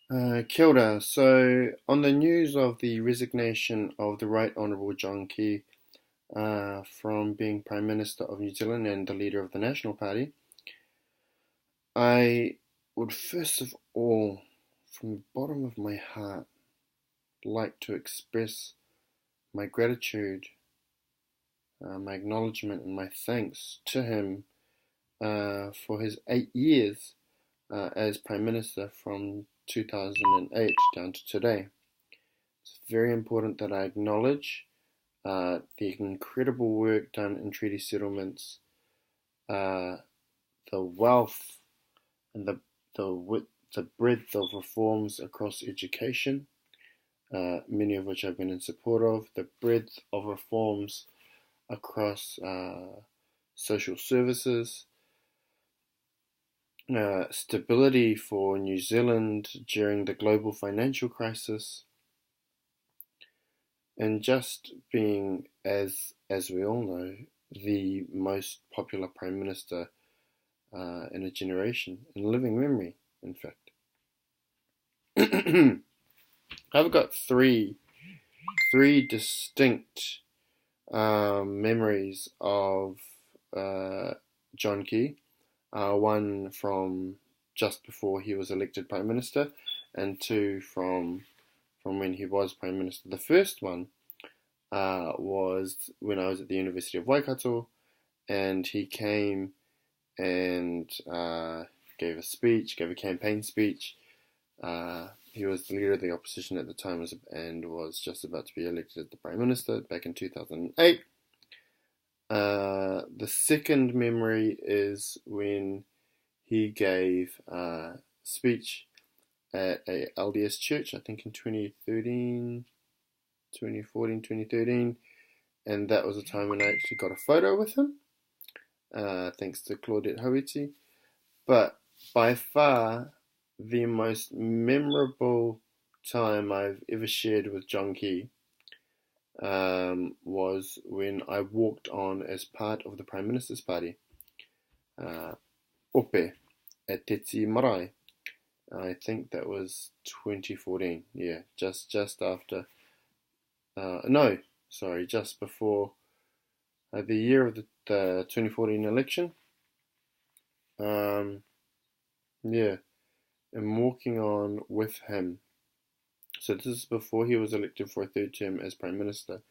Kia ora. So, on the news of the resignation of the Right Honourable John Key from being Prime Minister of New Zealand and the leader of the National Party, I would first of all, from the bottom of my heart, like to express my gratitude, my acknowledgement, and my thanks to him for his 8 years as Prime Minister from 2008 down to today. It's very important that I acknowledge the incredible work done in treaty settlements, uh, the wealth and the width, the breadth of reforms across education, many of which I've been in support of, the breadth of reforms across social services, stability for New Zealand during the global financial crisis, and just being, as we all know, the most popular prime minister in a generation, in living memory, in fact. I've got three distinct memories of John Key. One from just before he was elected prime minister, and two from when he was prime minister. The first one was when I was at the University of Waikato, and he came and gave a campaign speech. He was the leader of the opposition at the time and was just about to be elected as the Prime Minister back in 2008. The second memory is when he gave a speech at a LDS church, I think in 2014, 2013, and that was a time when I actually got a photo with him, thanks to Claudette Hauiti. But by far, the most memorable time I've ever shared with John Key was when I walked on as part of the Prime Minister's Party, Ope, at Tetsi Marae. I think that was 2014. Yeah, just after. No, sorry, just before the year of the 2014 election. Yeah, and walking on with him. So this is before he was elected for a third term as Prime Minister.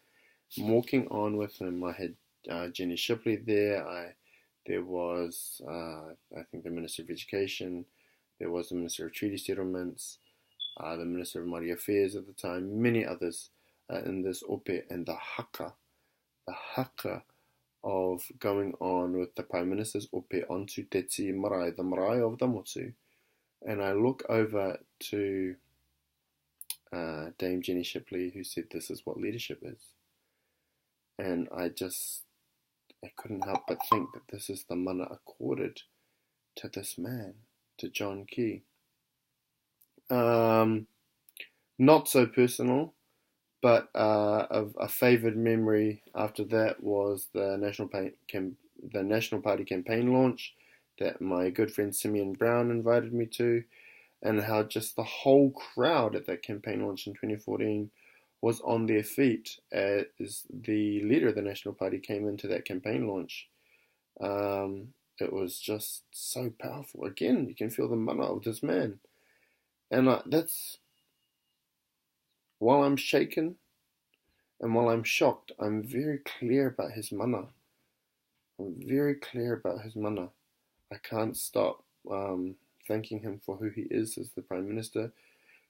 I'm walking on with him. I had Jenny Shipley there. There was, I think, the Minister of Education. There was the Minister of Treaty Settlements, the Minister of Māori Affairs at the time, many others in this ope, and the haka of going on with the Prime Minister's ope onto Tetsi Marae, the marae of the motu. And I look over to Dame Jenny Shipley, who said this is what leadership is. And I couldn't help but think that this is the mana accorded to this man, to John Key. Not so personal, but a favoured memory after that was the National Party campaign launch that my good friend Simeon Brown invited me to, and how just the whole crowd at that campaign launch in 2014 was on their feet as the leader of the National Party came into that campaign launch. It was just so powerful. Again, you can feel the mana of this man. And that's, while I'm shaken and while I'm shocked, I'm very clear about his mana. I'm very clear about his mana. I can't stop thanking him for who he is as the Prime Minister,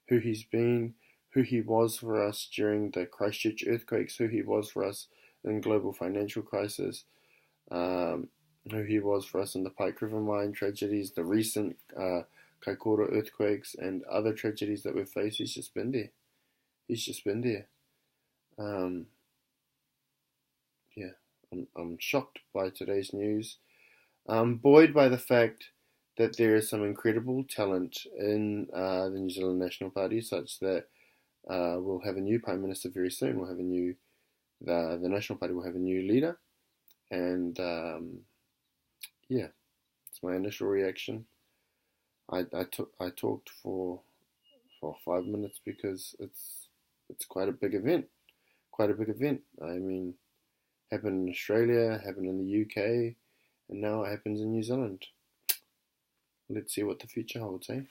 who he's been, who he was for us during the Christchurch earthquakes, who he was for us in global financial crisis, who he was for us in the Pike River mine tragedies, the recent Kaikoura earthquakes, and other tragedies that we've faced. He's just been there. He's just been there. Yeah, I'm shocked by today's news. I'm buoyed by the fact that there is some incredible talent in the New Zealand National Party, such that we'll have a new Prime Minister very soon. We'll have the National Party will have a new leader, and yeah, it's my initial reaction. I talked for for 5 minutes because it's quite a big event. Quite a big event. I mean, happened in Australia, happened in the UK, and now it happens in New Zealand. Let's see what the future holds, eh?